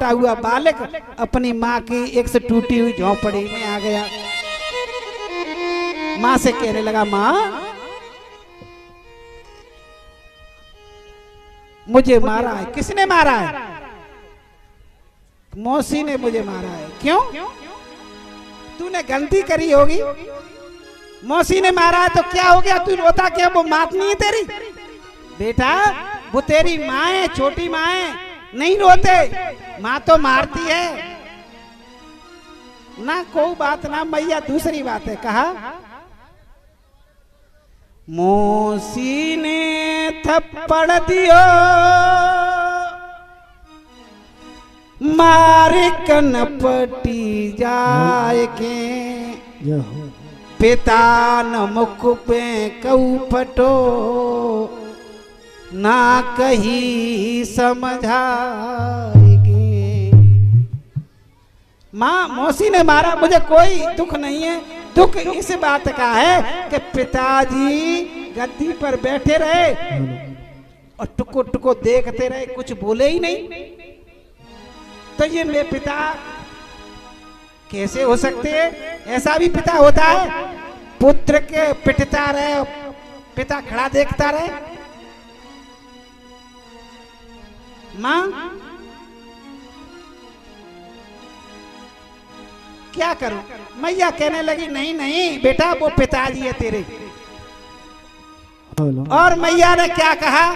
छोटा हुआ बालक अपनी माँ की एक से टूटी हुई झोंपड़ी में आ गया। माँ से कहने लगा, माँ मुझे मारा है। किसने मारा है? मौसी ने मुझे मारा है। क्यों? तूने गलती करी होगी। मौसी ने मारा है तो क्या हो गया? तू रोता क्या? वो मात नहीं है तेरी? बेटा वो तेरी माँ है, छोटी माँ है, नहीं रोते। माँ तो मारती है ना। कोई बात ना मैया, दूसरी बात है। कहा मौसी ने थप्पड़ दियो मारे कनपटी जाए के, पिता न मुख पे कऊ फटो ना कही समझाएगी। माँ मौसी ने मारा, मुझे कोई दुख नहीं है। दुख इस बात का है कि पिताजी गद्दी पर बैठे रहे और टुको टुको देखते रहे, कुछ बोले ही नहीं। तो ये मेरे पिता कैसे हो सकते हैं? ऐसा भी पिता होता है? पुत्र के पिटता रहे, पिता खड़ा देखता रहे। माँ क्या करूं? मैया कहने लगी, नहीं नहीं बेटा, वो पिताजी है तेरे। और मैया ने क्या कहा?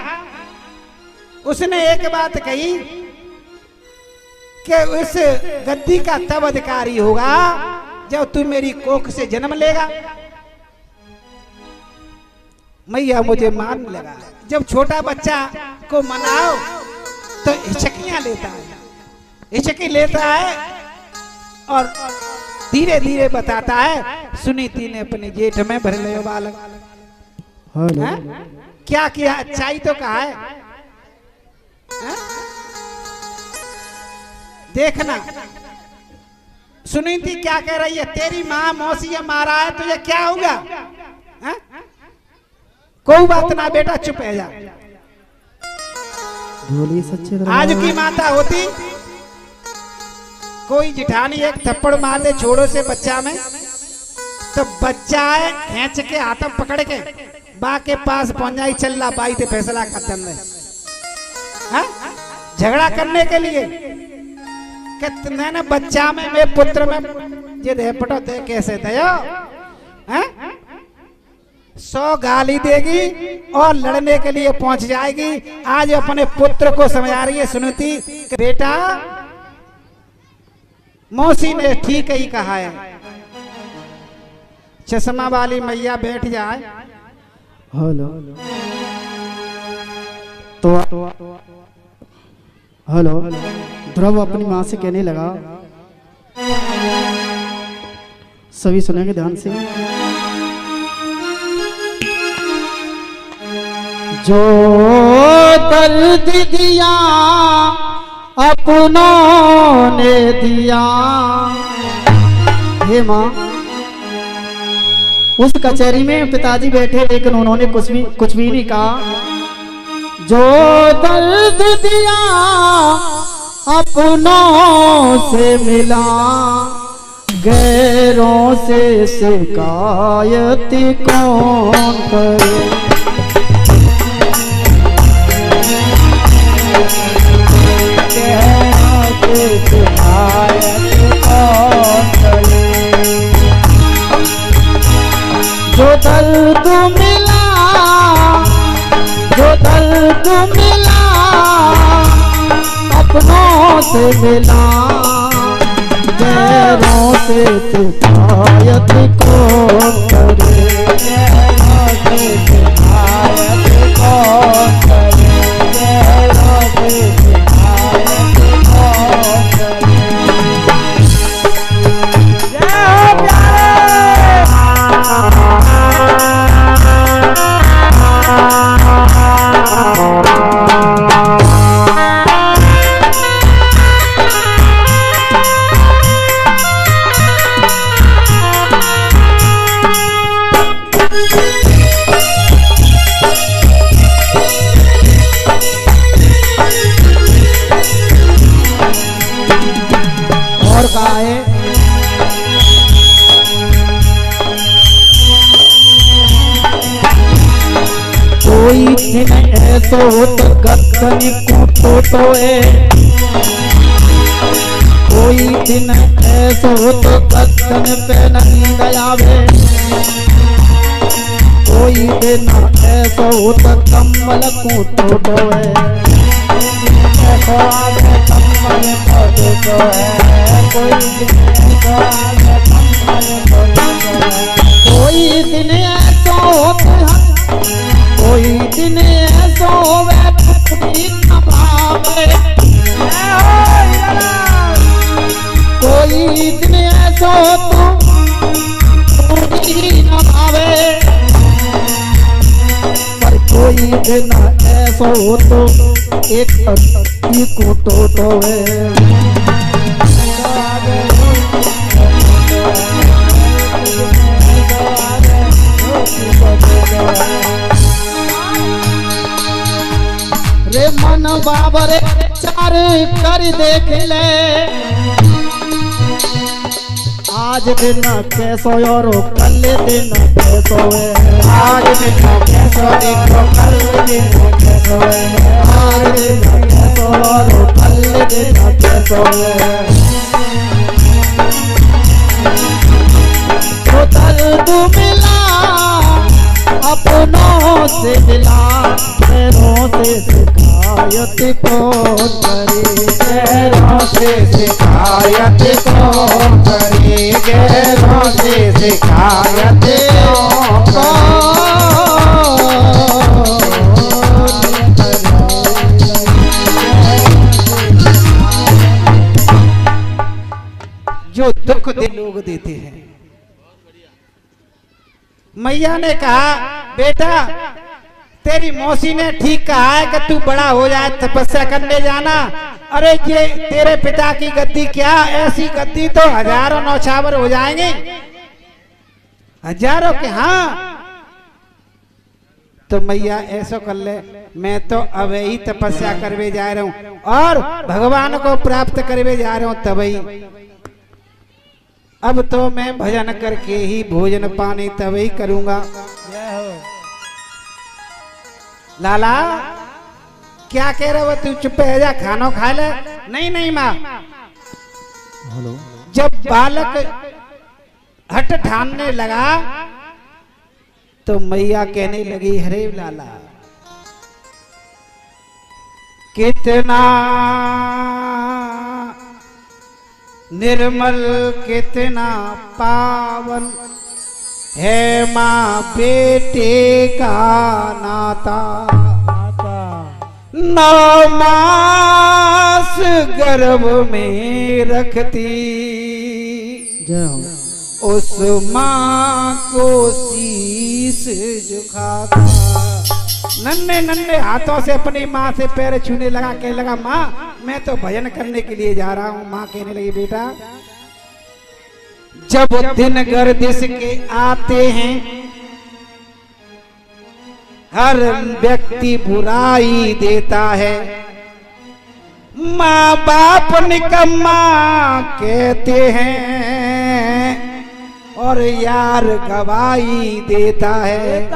उसने एक बात कही कि उस गद्दी का तब अधिकारी होगा जब तू मेरी कोख से जन्म लेगा। मैया मुझे मारने लगा। जब छोटा बच्चा को मनाओ तो हिचकियां लेता है, हिचकी लेता है और धीरे धीरे बताता है, सुनीति ने अपने जेठ में भर ले बालक। क्या किया? अच्छाई तो कहा है। देखना सुनीति क्या कह रही है, तेरी माँ मौसी ने मारा है, तुझे क्या होगा? कोई बात ना बेटा, चुप है जा। आज की माता होती, कोई जिठानी एक थप्पड़ मार दे छोड़ो से बच्चा में, तो बच्चा है खींच के हाथ पकड़ के बा के पास पहुंच जाई, चल्ला बाई ते फैसला खत्म है। झगड़ा करने के लिए कितने न बच्चा में मैं पुत्र में ये दे पटो दे कैसे दयो, 100 गाली देगी और लड़ने के लिए पहुंच जाएगी। आज अपने पुत्र को समझा रही है सुनीति कि बेटा मौसी ने ठीक ही कहा है। चश्मा वाली मैया बैठ जाए। हेलो तो हेलो ध्रुव अपनी माँ से कहने लगा, सभी सुनेंगे ध्यान से। जो दर्द दिया अपनों ने दिया। हे माँ, उस कचहरी में पिताजी बैठे लेकिन उन्होंने कुछ भी नहीं कहा। जो दर्द दिया अपनों से मिला, गैरों से शिकायत कौन करे। जो दर्द मिला, जो दर्द मिला अपनों से मिला, गैरों से शिकायत कौन करे। गैरों से शिकायत कौन करे। गैरों से शिकायत कौन करे। और कहा है कोई दिन ऐसो तो गर्दन कूटो तो है, कोई दिन ऐसो तो गर्दन पे नींद आवे, कोई दिन ऐसो तो कम्बल कूटो तो है, ऐसो आवे कम्बल कूटो तो है, कोई दिन ऐसो आवे कम्बल कूटो तो है, कोई दिन ऐसो होते कोई दिन ऐसो होवे टूटी न भावे, कोई दिन ऐसो तो टूटी न भावे, पर कोई दिन ऐसो हो तो एक पत्ती को तो है। रे मन बाबरे चार कर देख ले, आज दिन कैसो और कल दिन कैसो है, आज दिन कैसो देखो कल दिन कैसो है, आज दिन कैसो और कल दिन कैसो है, तो दर्द मिला अपनों से मिला, पैरों से शिकायत कौन करे, पैरों से शिकायत कौन करे, पैरों से शिकायत जो दुख दे लोग देते हैं। मैया ने कहा बेटा तेरी मौसी ने ठीक कहा है कि तू बड़ा हो जाए तपस्या करने जाना। अरे ये तेरे पिता की गद्दी क्या, ऐसी गद्दी तो हजारों नौछावर हो जाएंगे, हजारों के। हाँ तो मैया ऐसा कर ले, मैं तो अब ही तपस्या करवे जा रहा हूँ और भगवान को प्राप्त करवे जा रहा हूँ, तभी अब तो मैं भजन करके ही भोजन पानी तभी करूंगा। लाला क्या कह रहे हो, तू चुप है जा, खाना खा ले। नहीं नहीं माँ, जब बालक हट ठानने लगा तो मैया कहने लगी, हरे लाला कितना निर्मल कितना पावन है माँ बेटे का नाता, 9 मास गर्भ में रखती उस माँ को शीश झुकाता। नन्हे नन्हे हाथों से अपनी माँ से पैर छूने लगा, कहने लगा माँ मैं तो भजन करने के लिए जा रहा हूँ। माँ कहने लगी बेटा जब दिन गर्दिश के आते हैं हर व्यक्ति बुराई देता है, माँ बाप निकम्मा कहते हैं और यार गवाही देता है।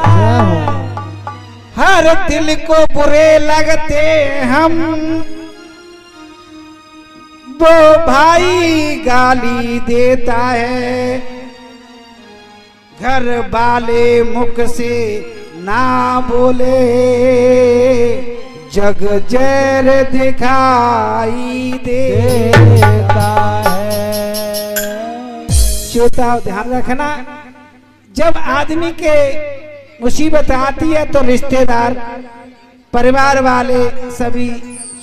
हर दिल को बुरे लगते हम, वो भाई गाली देता है, घर वाले मुख से ना बोले जग जैर दिखाई देता है। श्रोता ध्यान रखना, जब आदमी के मुसीबत आती है तो रिश्तेदार परिवार वाले सभी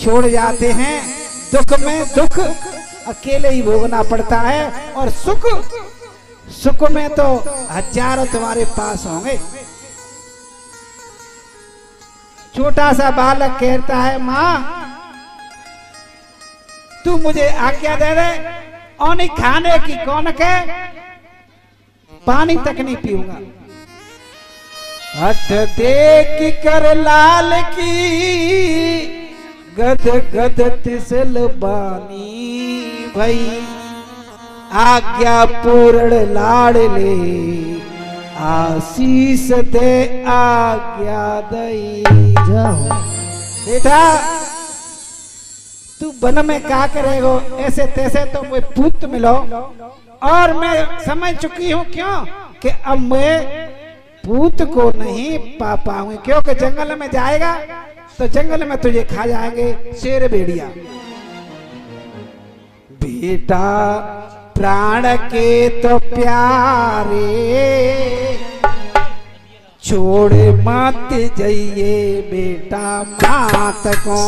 छोड़ जाते हैं। दुख में दुख अकेले ही भोगना पड़ता है और सुख सुख में तो हजारों तुम्हारे पास होंगे। छोटा सा बालक कहता है माँ तू मुझे आज्ञा दे दे, और खाने की कौन के पानी तक नहीं पीऊंगा। हट देख कर लाल की गद गद तिसल बानी भई, आज्ञा पूर्ण लाडले आशीष दे आज्ञा दई। बेटा तू वन में क्या करेगो, ऐसे तैसे तो मुझे पुत्र मिलो, और मैं समझ चुकी हूँ क्यों कि अब मैं पूत को नहीं पा पाऊंगी, क्योंकि जंगल में जाएगा तो जंगल में तुझे खा जाएंगे शेर भेड़िया। बेटा प्राण के तो प्यारे छोड़ मत जाइए बेटा मात को,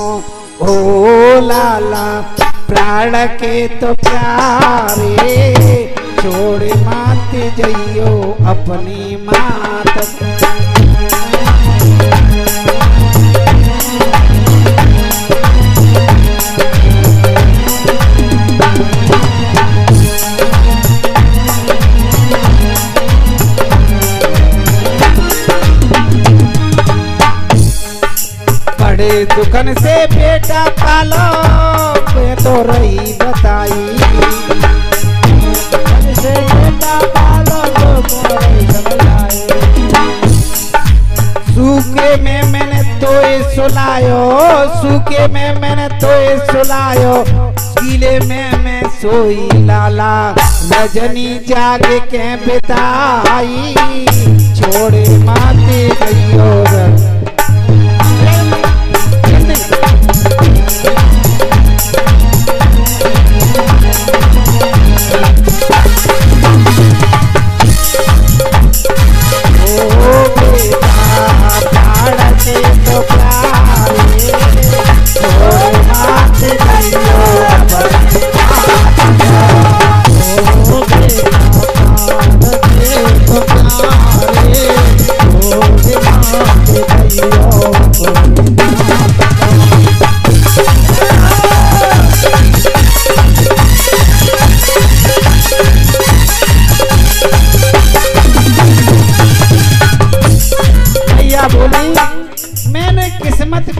ओ लाला प्राण के तो प्यारे छोड़ मत जाइयो अपनी मात को। बड़े दुखन से बेटा पालो मैं तो रही बताई, से बेटा पालो तो रही बताई। सूखे में मैंने तोए सुलायो, सूखे में मैंने तोए सुलायो, गीले में मैं सोई लाला रजनी जाग के बिताई, छोड़े माते गईयो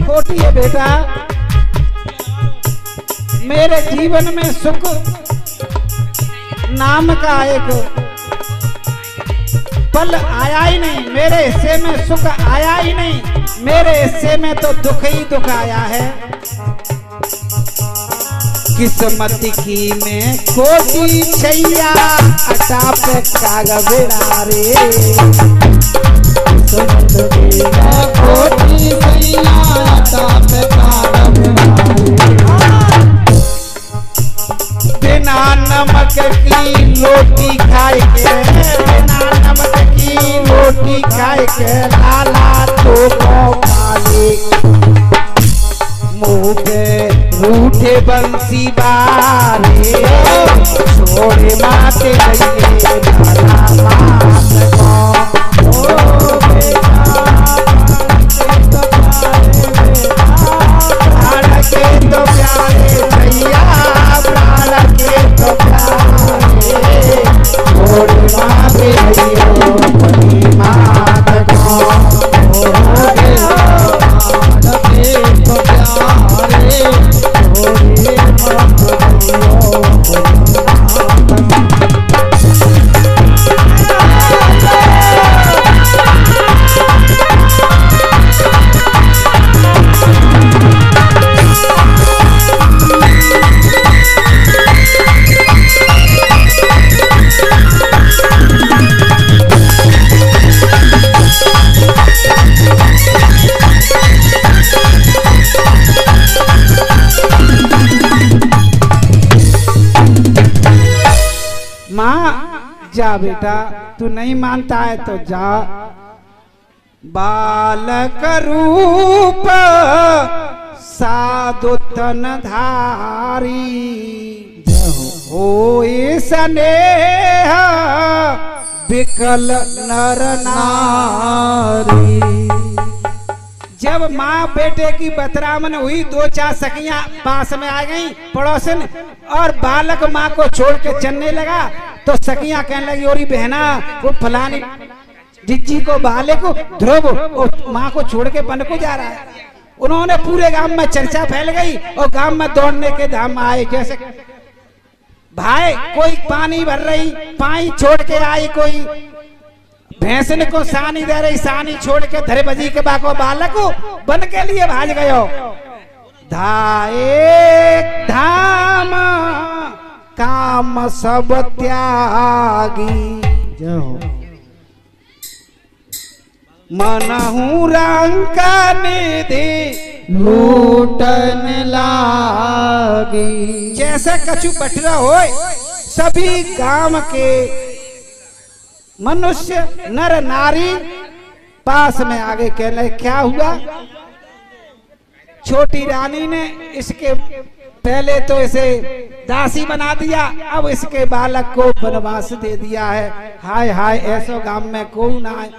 खोटी है बेटा, मेरे जीवन में सुख नाम का एक पल आया ही नहीं, मेरे हिस्से में सुख आया ही नहीं, मेरे हिस्से में तो दुख ही दुख आया है। किस्मत की में खोटी छैया अटा पे कागा बेड़ा रे, खोटी छैया अटा पे कागा बेड़ा रे। बिना नमक की रोटी खाए के, बिना नमक की रोटी खाए के लाला तो मालिक मुँह पे रूठे बंसी बारे, छोड़े माते गईए लाला मात को, ओ बेटा प्राण के तो प्यारे भैया, प्राण के तो प्यारे, छोड़े माते गईए अपनी मात को, ओ बेटा जा बेटा, तू नहीं मानता है तो जा। बालक रूप साधु तन धारी, होए स्नेह विकल नर नारी। जब माँ बेटे की बतरामन हुई, दो चार सखियां पास में आ गईं पड़ोसन, और बालक माँ को छोड़ के चलने लगा, तो सखियां कहने लगी ओरी बहना वो फलानी जिज्जी को बाले को ध्रुव माँ को छोड़ के बन को जा रहा है। उन्होंने पूरे गांव में चर्चा फैल गई और गांव में दौड़ने के धाम आए, जैसे भाई कोई पानी भर रही, पानी छोड़ के आई, कोई भैंसन को सानी दे रही, सानी छोड़ के धरे बजी के बाको बालक बन के लिए भाज गयो। धाए धाम काम सब त्यागी, जय हो। मनहु रंग निधि लूटन लागी। जैसे कछु बटरा होए, सभी गांव के मनुष्य नर नारी पास में आगे कहने क्या हुआ। छोटी रानी ने इसके पहले तो इसे दासी बना दिया, अब इसके बालक को वनवास दे दिया है। हाय हाय ऐसो गांव में कोई ना है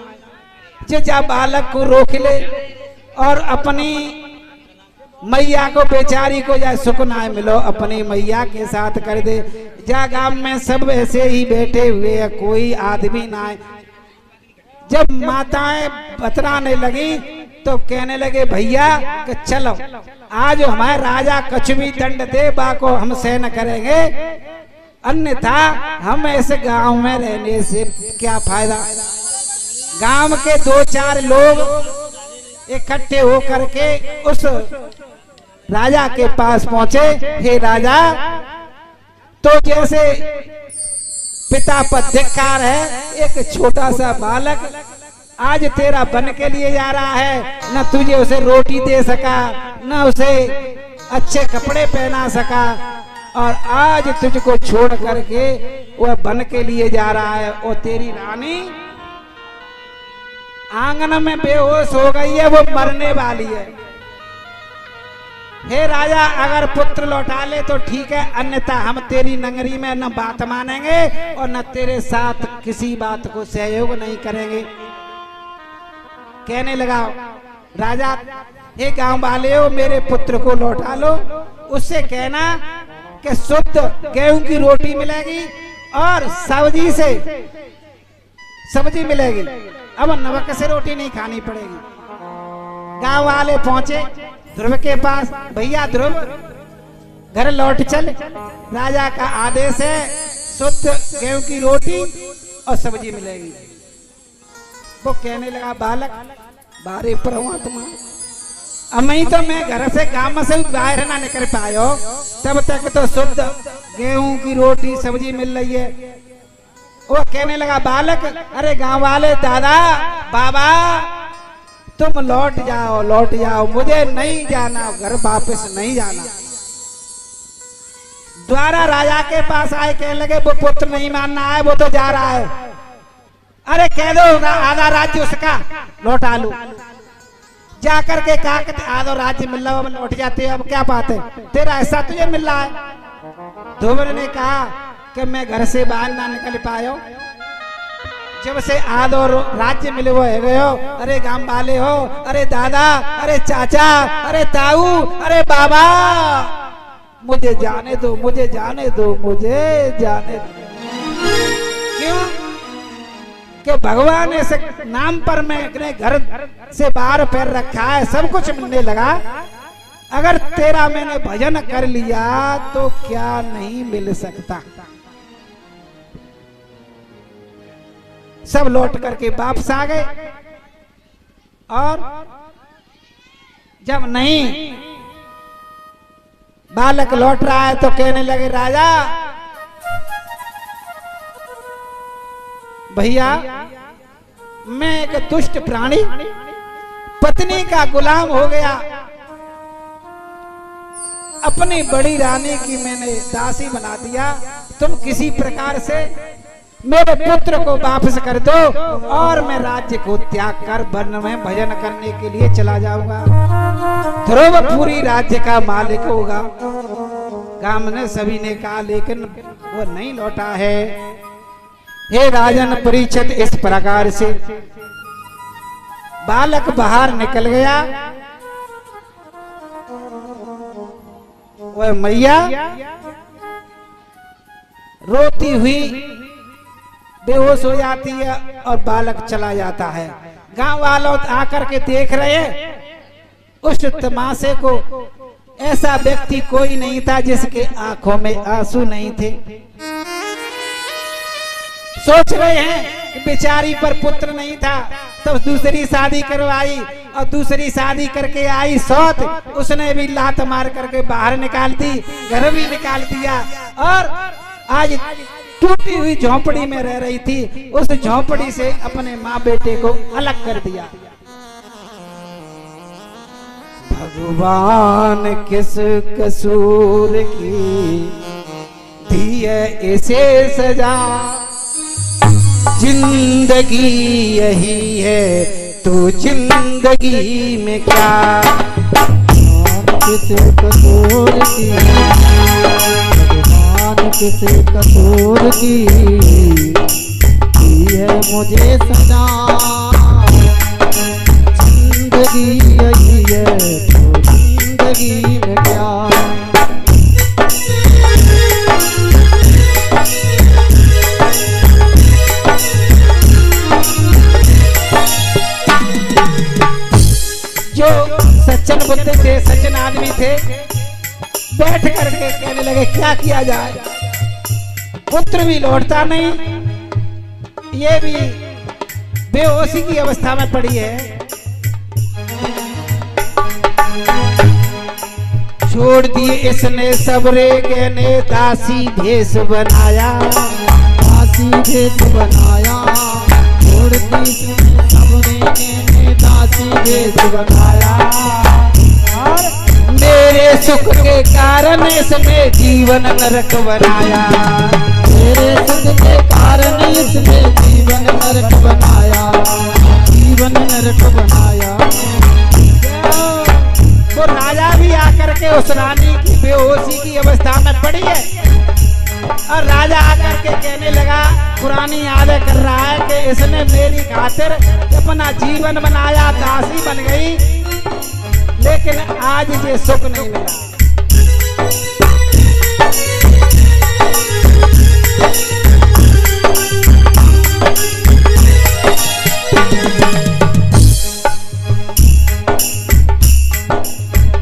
जे जा बालक को रोक ले और अपनी मैया को बेचारी को जा सुख ना मिलो, अपनी मैया के साथ कर दे। जा गांव में सब ऐसे ही बैठे हुए है, कोई आदमी ना है। जब माताएं बतराने लगी तो कहने लगे भैया कि चलो आज हमारे राजा कछ भी दंड दे बाको हम सहन करेंगे, अन्यथा हम ऐसे गांव में रहने से क्या फायदा। गांव के 2-4 लोग इकट्ठे होकर के उस राजा के पास पहुंचे। हे राजा, तो जैसे पिता पर धिक्कार है, एक छोटा सा बालक आज तेरा बन के लिए जा रहा है, न तुझे उसे रोटी दे सका, न उसे अच्छे कपड़े पहना सका, और आज तुझको छोड़ करके वह बन के लिए जा रहा है। और तेरी रानी आंगन में बेहोश हो गई है, वो मरने वाली है। हे राजा, अगर पुत्र लौटा ले तो ठीक है, अन्यथा हम तेरी नगरी में न बात मानेंगे और न तेरे साथ किसी बात को सहयोग नहीं करेंगे। कहने लगा राजा, हे गांव वाले हो, मेरे पुत्र को लौटा लो, उससे कहना कि शुद्ध गेहूं की रोटी मिलेगी और सब्जी मिलेगी, अब नमक से रोटी नहीं खानी पड़ेगी। गांव वाले पहुंचे ध्रुव के पास, भैया ध्रुव घर लौट चल, राजा का आदेश है, शुद्ध गेहूं की रोटी और सब्जी मिलेगी। वो कहने लगा बालक, बारे परमात्मा, अमी तो मैं घर से गांव से बाहर ना निकल पायो, तब तक तो शुद्ध गेहूं की रोटी सब्जी मिल रही है। वो कहने लगा बालक, अरे गांव वाले दादा बाबा तुम लौट जाओ, मुझे नहीं जाना, घर वापस नहीं जाना। द्वारा राजा के पास आए, कहने लगे वो पुत्र नहीं मानना है, वो तो जा रहा है। अरे कह दो आधा राज्य उसका लौटा लो। जाकर के कहा कि आधा राज्य मिल रहा है, लौट जाते, अब क्या बात है, तेरा ऐसा तुझे मिल रहा है। ध्रुव ने कहा कि मैं घर से बाहर ना निकल पायो, जब से आधो राज्य मिले वो है गयो। अरे गांव वाले हो, अरे दादा, अरे चाचा, अरे ताऊ, अरे बाबा, मुझे जाने दो, मुझे जाने दो। क्यों कि भगवान ऐसे नाम पर मैं अपने घर से बाहर पैर रखा है, सब कुछ मिलने लगा। अगर तेरा मैंने भजन कर लिया तो क्या नहीं मिल सकता। सब लौट करके वापस आ गए, और जब नहीं बालक लौट रहा है तो कहने लगे राजा, भैया मैं एक दुष्ट प्राणी पत्नी का गुलाम हो गया, अपनी बड़ी रानी की मैंने दासी बना दिया। तुम किसी प्रकार से मेरे पुत्र को वापस कर दो और मैं राज्य को त्याग कर वन में भजन करने के लिए चला जाऊंगा। ध्रुव पूरी राज्य का मालिक होगा। गांव ने सभी ने कहा, लेकिन वो नहीं लौटा है। हे राजन परीक्षित, इस प्रकार से बालक बाहर निकल गया। वह मैया रोती हुई बेहोश हो जाती है और बालक चला जाता है। गांव वालों आकर के देख रहे उस तमाशे को। ऐसा व्यक्ति कोई नहीं था जिसके आंखों में आंसू नहीं थे। सोच रहे हैं कि बेचारी पर पुत्र नहीं था, तब दूसरी शादी करवाई और दूसरी शादी करके आई सौत, उसने भी लात मार करके बाहर निकाल दी, घर भी निकाल दिया और आज टूटी हुई झोंपड़ी में रह रही थी, उस झोंपड़ी से अपने माँ बेटे को अलग कर दिया। भगवान किस कसूर की दी है इसे सजा, जिंदगी यही है तो जिंदगी में क्या, किस कसूर की, भगवान किस कसूर की दी है मुझे सजा, जिंदगी यही है तो जिंदगी में क्या। जो सज्जन बुद्ध थे, सज्जन आदमी थे, बैठ करके कहने लगे क्या किया जाए, पुत्र भी लौटता नहीं, ये भी बेहोशी की अवस्था में पड़ी है। छोड़ दिए इसने सबरे गहने, दासी भेष बनाया, दासी भेष बनाया, छोड़ दी सबने गहने, दासी भेष बनाया, और मेरे सुख के कारण इसने जीवन नरक बनाया, मेरे सुख के कारण इसने जीवन नरक बनाया, जीवन नरक बनाया। तो राजा भी आकर के उस रानी की बेहोशी की अवस्था में पड़ी है और राजा आकर के कहने लगा, पुरानी यादें कर रहा है कि इसने मेरी खातिर अपना जीवन बनाया, दासी बन गई, लेकिन आज ये सुख नहीं मिला।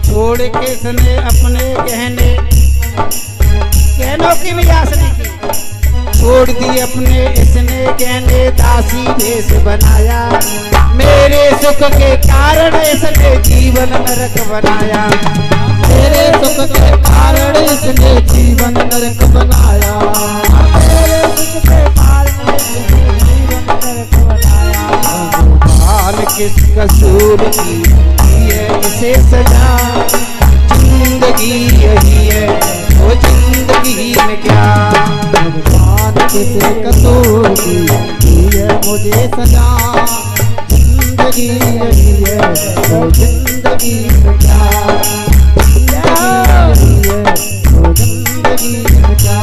छोड़ के इसने अपने गहनों की भी आस नहीं की, छोड़ दी अपने इसने गहने, दासी भेष बनाया, मेरे सुख के कारण इसने जीवन नरक बनाया, मेरे सुख के कारण इसने जीवन नरक बनाया, मेरे सुख के कारण इसने जीवन नरक बनाया। भगवान किस कसूर की है इसे सजा, जिंदगी यही है वो जिंदगी में क्या, भगवान किस कसूर की है मुझे सजा, जिंदगी यही है वो जिंदगी में क्या, जिंदगी यही है वो जिंदगी में क्या।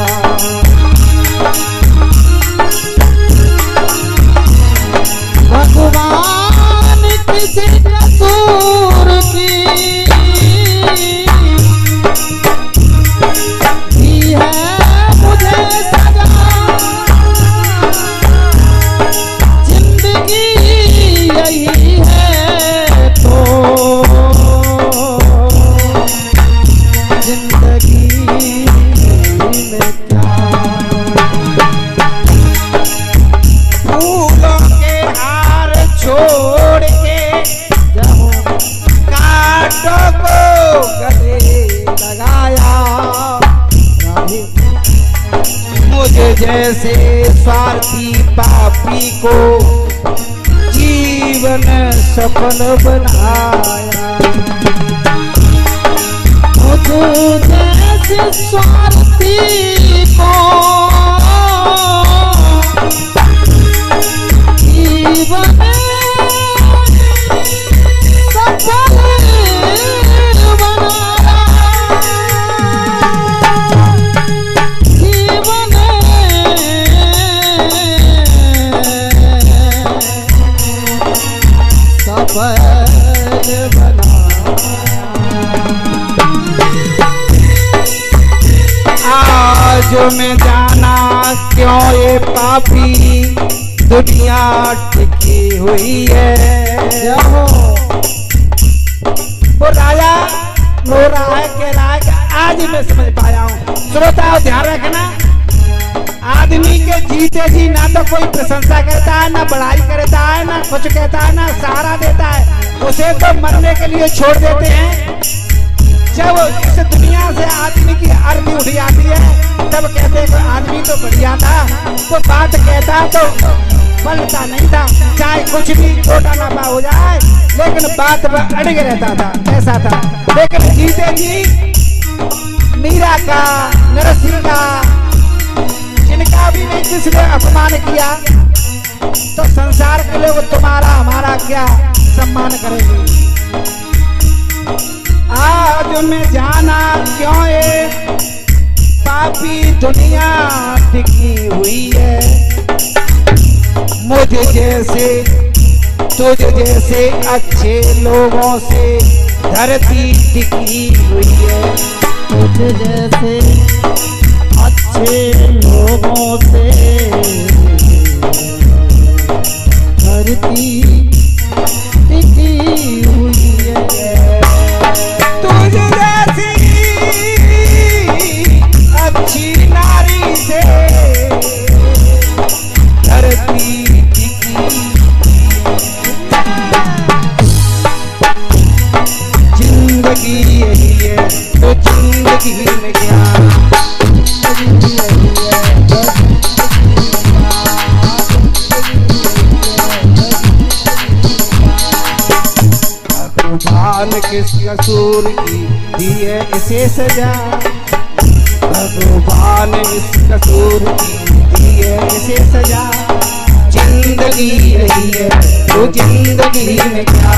भगवान किस कसूर की दी है मुझे सजा, जिंदगी यही है तो जिंदगी में क्या। फूलों के हार छोड़ के जाओ कांटों को गले लगाया, राधे मुझे जैसे स्वार्थी पापी को जीवन सफल बनाया, मुझे जैसे स्वार्थी को जीवन सफल बनाया, जीवन सफल बनाया। आज मैं जाना क्यों ये पापी दुनिया टिकी हुई है। वो राजा रो रहा है, कह रहा है कि आज मैं समझ पाया हूँ। श्रोताओं ध्यान रखना, आदमी के जीते जी ना तो कोई प्रशंसा करता है, ना बड़ाई करता है, ना कुछ कहता है, ना सहारा देता है, उसे तो मरने के लिए छोड़ देते हैं। जब इस दुनिया से आदमी की अर्थी उठ जाती है तब कहते हैं आदमी तो बढ़िया था, तो बात कहता तो पलटा नहीं था, चाहे कुछ भी छोटा नापा हो जाए लेकिन बात पर अड़ग रहता था, ऐसा था। लेकिन जीते जी मीरा का, नरसिंह का, जिनका भी नहीं किसने अपमान किया तो संसार के लोग तुम्हारा हमारा क्या सम्मान करेंगे। आज मैं जाना क्यों एक पापी दुनिया टिकी हुई है, मुझे जैसे तुझ जैसे अच्छे लोगों से धरती टिकी हुई है, तुझ जैसे अच्छे लोगों से धरती टिकी हुई है, तुझ जैसी अच्छी नारी से धरती टिकी। जिंदगी यही है तो जिंदगी में क्या, भगवान किस कसूर की दी है इसे सजा, भगवान इस कसूर की दी है इसे सजा। जिंदगी यही है तो जिंदगी में क्या,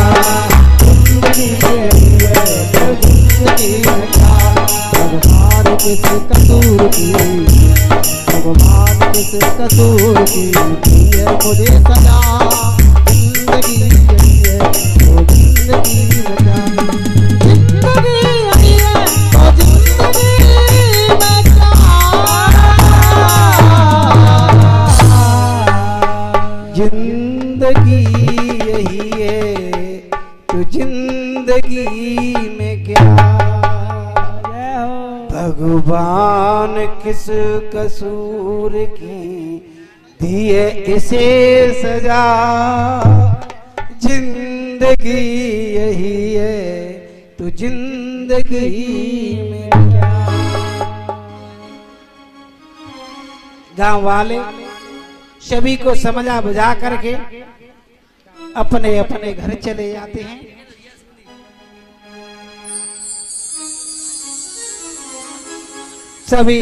जिंदगी यही है तो जिंदगी में क्या। भगवान किस कसूर की, भगवान किस कसूर की दी है मुझे सजा, जिंदगी यही है तो जिंदगी में क्या, जिंदगी यही है तो जिंदगी में क्या, जिंदगी यही है तो जिंदगी में क्या। भगवान किस कसूर की दी है इसे सजा, जिंदगी यही है तो जिंदगी में क्या। गांव वाले सभी को समझा बुझा करके अपने अपने घर चले जाते हैं। सभी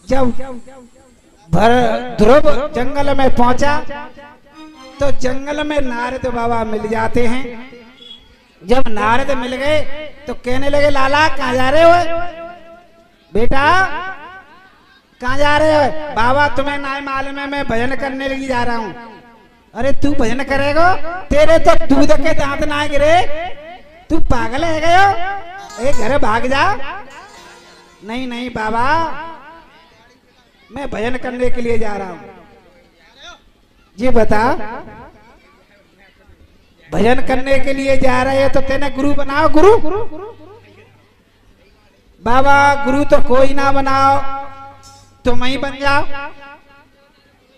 जब ध्रुव जंगल में पहुंचा तो जंगल में नारद बाबा मिल जाते हैं। जब नारद मिल गए तो कहने लगे लाला कहाँ जा रहे हो बेटा, कहाँ जा रहे हो? बाबा तुम्हें ना मालूम है मैं भजन करने लगी जा रहा हूँ। अरे तू भजन करेगो, तेरे तो दूध के दांत ना गिरे, तू पागल है गयो, एक घर भाग जा। नहीं नहीं बाबा मैं भजन करने के लिए जा रहा हूँ। जी बता, भजन करने के लिए जा रहे हो तो तेने गुरु बनाओ। गुरु बाबा गुरु तो कोई ना बनाओ, तुम ही बन जाओ।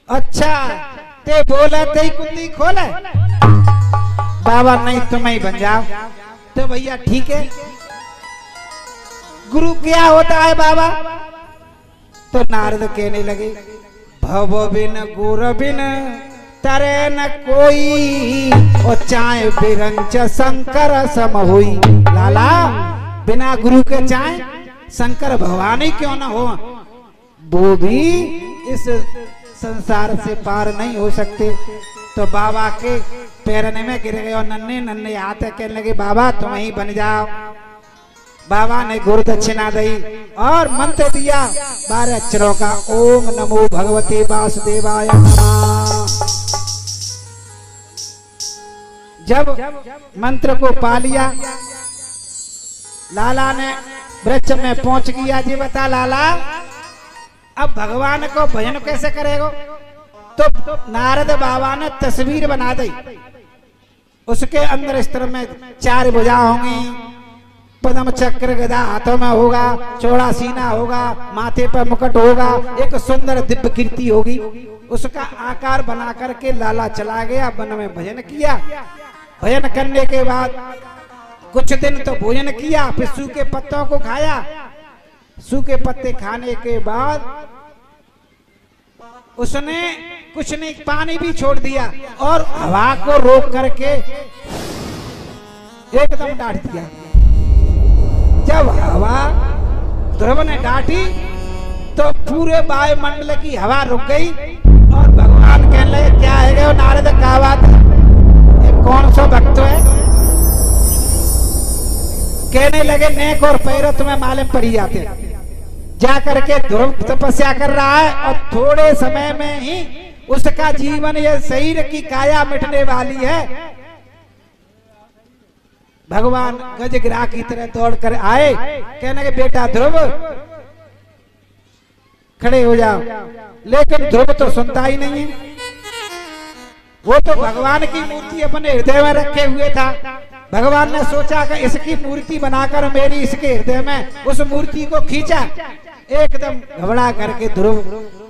अच्छा ते बोला ते ही कुंडी खोले। बाबा नहीं तुम ही बन जाओ। तो भैया ठीक है। गुरु क्या होता है बाबा? तो नारद कहने लगे भव बिन गुर बिन तरे न कोई, और चाहे बिरंच शंकर सम हुई। लाला बिना गुरु के चाहे शंकर भगवान ही क्यों न हो, वो भी इस संसार से पार नहीं हो सकते। तो बाबा के पैरने में गिर गए और नन्हे नन्हे हाथ कहने लगे बाबा तुम ही बन जाओ। बाबा ने गुरु दक्षिणा दी और मंत्र दिया 12 अक्षरों का, ओम नमो भगवते वासुदेवाय नमः। जब मंत्र को पा लिया, लाला ने वृक्ष में पहुंच गया। जी बता लाला अब भगवान को भजन कैसे करेगो? तो नारद बाबा ने तस्वीर बना दी। उसके अंदर इस तरह में 4 भुजा होंगी, पद्म चक्र गदा हाथों में होगा, चौड़ा सीना होगा, माथे पर मुकुट होगा, एक सुंदर दिव्य कीर्ति होगी। उसका आकार बना करके लाला चला गया, वन में भजन किया। भजन करने के बाद कुछ दिन तो भोजन किया, फिर सूखे पत्तों को खाया। सूखे पत्ते खाने के बाद उसने कुछ नहीं, पानी भी छोड़ दिया और हवा को रोक करके एकदम डांट दिया। जब हवा ध्रुव ने डांटी तो पूरे वायुमंडल की हवा रुक गई और भगवान कहने लगे, क्या है गए नारद, क्या बात है, ये कौन सा भक्त है? कहने लगे, नेक और पैरों तुम्हें मालूम पड़ी जाते, जा करके ध्रुव तपस्या कर रहा है और थोड़े समय में ही उसका जीवन, ये शरीर की काया मिटने वाली है। भगवान गजगिरा की तरह दौड़ कर आए, कहने के बेटा ध्रुव खड़े हो जाओ। लेकिन ध्रुव तो सुनता ही नहीं है। वो तो भगवान की मूर्ति अपने हृदय में रखे हुए था। भगवान ने सोचा कि इसकी मूर्ति बनाकर मेरी इसके हृदय में उस मूर्ति को खींचा। एकदम घबरा करके ध्रुव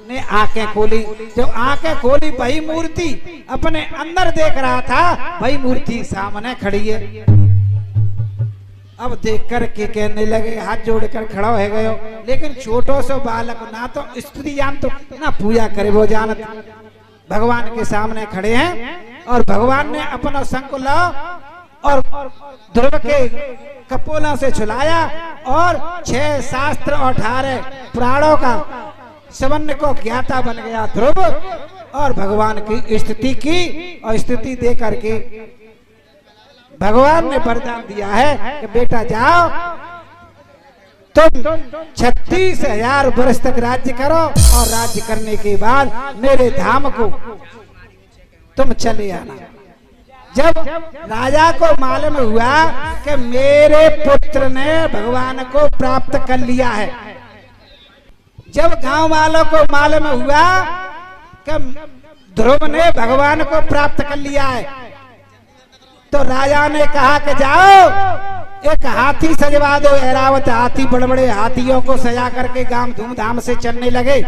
ने आंखें खोली। जब आंखें खोली, वही मूर्ति अपने अंदर देख रहा था, वही मूर्ति सामने खड़ी है। अब देख कर के कहने लगे, हाथ जोड़कर खड़ा हो गयो। लेकिन छोटो सो बालक, ना तो स्त्री जान तो ना पूजा करे वो जानत। भगवान के सामने खड़े हैं और भगवान ने अपना शंख ला और ध्रुव के कपोलों से छुलाया और 6 शास्त्र और 18 पुराणों का सवर्ण को ज्ञाता बन गया ध्रुव। और भगवान की स्तुति की और स्तुति दे करके भगवान ने वरदान दिया है कि बेटा जाओ, तुम 36,000 वर्ष तक राज्य करो और राज्य करने के बाद मेरे धाम को तुम चले आना। जब राजा को मालूम हुआ कि मेरे पुत्र ने भगवान को प्राप्त कर लिया है, जब गांव वालों को मालूम हुआ कि ध्रुव ने भगवान को प्राप्त कर लिया है, तो राजा ने कहा कि जाओ एक हाथी सजवा दो। ऐरावत हाथी, बड़े बड़े हाथियों को सजा करके गांव धूमधाम से चलने लगे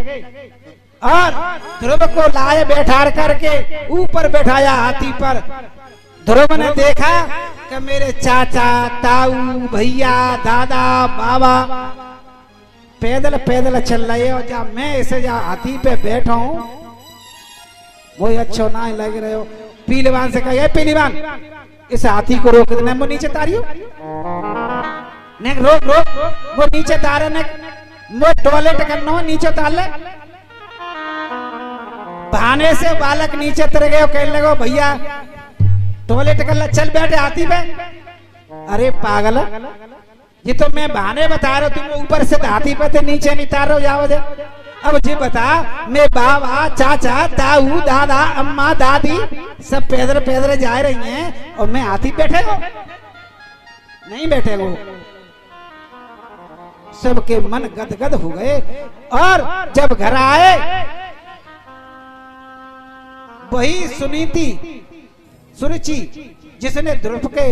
और ध्रुव को लाए बैठा करके ऊपर बैठाया हाथी पर। ध्रुव ने देखा कि मेरे चाचा, ताऊ, भैया, दादा, बाबा पैदल पैदल चल रहे हो, जा मैं इसे जा हाथी पे बैठा हूं, वो अच्छा ना लग रहे हो। पीलवान से कहा, पीलवान इस हाथी को रोक देना, वो नीचे तारियो ने, रोक रोक, वो नीचे तारे ने, वो टॉयलेट करना हो नीचे तार ले। बहाने से बालक नीचे उतर गए, कहने लगे भैया टॉयलेट कर ले, चल बैठे हाथी पे। अरे पागल, ये तो मैं बहाने बता रहा हूं, तुम ऊपर से हाथी पे थे, नीचे नहीं तार रहे हो, जाओ दे। अब जी बता, मैं बाबा, चाचा, ताऊ, दादा, अम्मा, दादी सब पैदल पैदल जा रही हैं और मैं हाथी बैठे हो, नहीं बैठे हो। सबके मन गदगद हो गए और जब घर आए, वही सुनीति सुरुचि जिसने ध्रुव के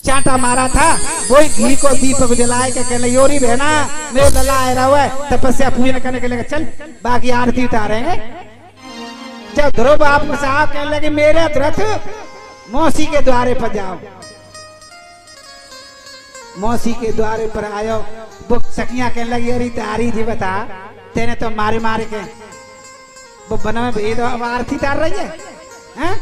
चांटा मारा था, वही घी को दीपक जलाए के कहले, योरी बहना मेरे लला आया हुआ है, तपस्या पूजन करने के लिए चल, बाकी आरती उतारेंगे। जब ध्रुव आप साहब कहने लगे, मेरे रथ मौसी के द्वारे पर जाओ। मौसी के द्वारे पर आयो, वो सखियां कहने लगी, अरे तारी जी बता, तेने तो मारे मारे के वो बना में भेद आरती उतार रही है?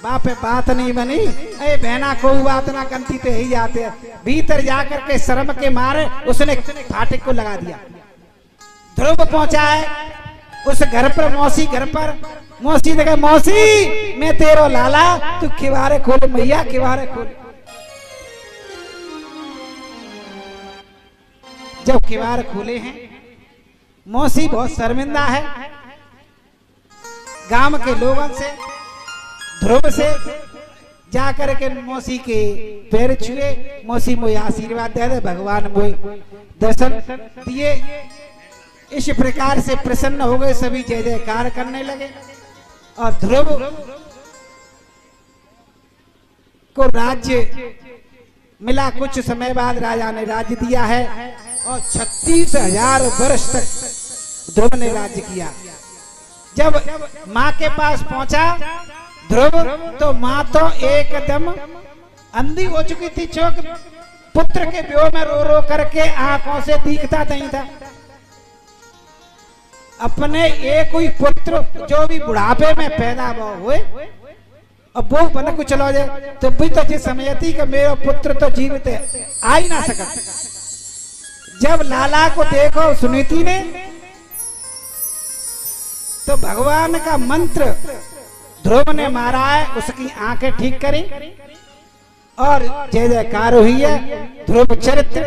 बाप बात नहीं बनी, अरे बहना को बात ना कंती ते ही जाते हैं। भीतर जाकर के शर्म के मारे उसने फाटक को लगा दिया। ध्रुव पहुंचा है उस घर पर, मौसी घर पर। मौसी ने कहा, मौसी मैं तेरो लाला, तू किवारे खोल मैया, किवारे खोल। जब किवार खोले हैं, मौसी बहुत शर्मिंदा है। गांव के लोगों से, ध्रुव से जाकर के मौसी के पैर छुए, मौसी मुझे आशीर्वाद दे दे, भगवान मुझे दर्शन दिए। इस प्रकार से प्रसन्न हो गए, सभी जय जयकार करने लगे और ध्रुव को राज्य मिला। कुछ समय बाद राजा ने राज्य दिया है और 36,000 वर्ष तक ध्रुव ने राज्य किया। जब माँ के पास पहुंचा ध्रुव तो माँ तो एकदम अंधी हो चुकी थी, चौक पुत्र के वियोग में रो रो करके आंखों से दिखता नहीं था। अपने एक ही पुत्र जो भी बुढ़ापे में पैदा हुए अब वो बन कुछ चलो जाए तो भी तो जिस समय थी कि मेरा पुत्र तो जीवित आ ही ना सका। जब लाला को देखो सुनीति ने तो भगवान का मंत्र ध्रुव ने मारा है, उसकी आंखें ठीक करी और जय जयकार हुई है। ध्रुव चरित्र